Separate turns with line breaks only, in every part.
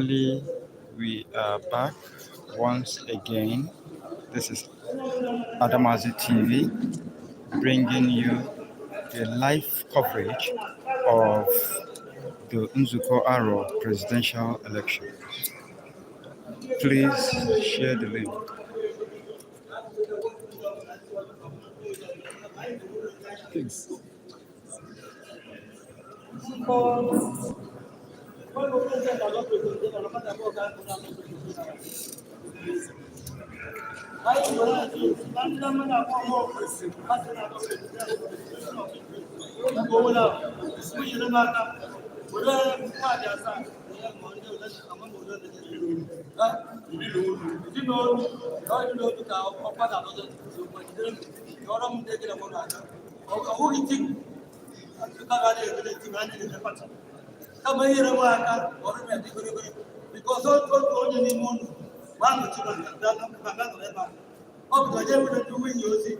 We are back once again. This is Adamazi TV bringing you the live coverage of the Nzuko presidential election. Please share the link. Thanks.
Because all the limon, one chicken, oh, because everyone doing using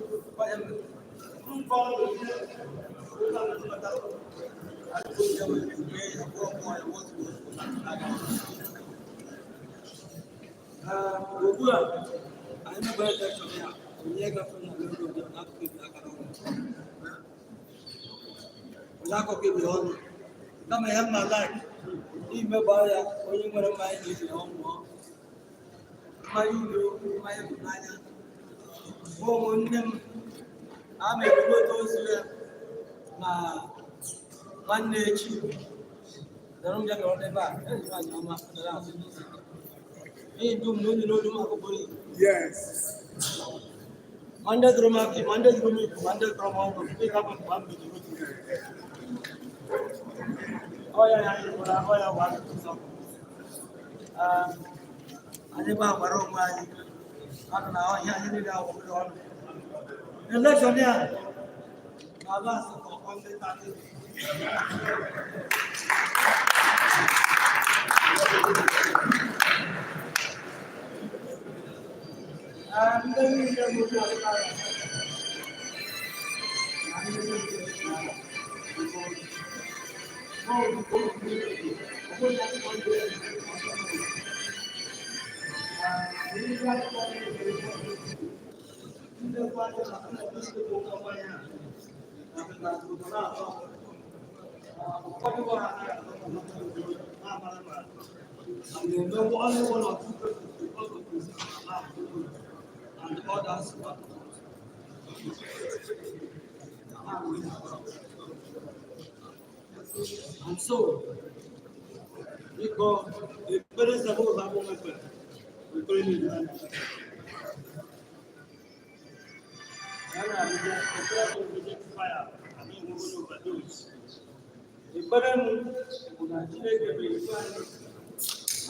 come and help my life. Leave me by or you want to buy it your own more. My you, my nana. Oh, on them. I'm a good those one nature. The room that on the back. Yes. Monday the room, Monday the room, Monday from home, pick up and one with oh, yeah, I never borrow my. I don't know, yeah, you need our election, yeah. On the party. And then we and the others. And so, because the parents are both have women, we call it fire. I mean, we will overdose. The parents would actually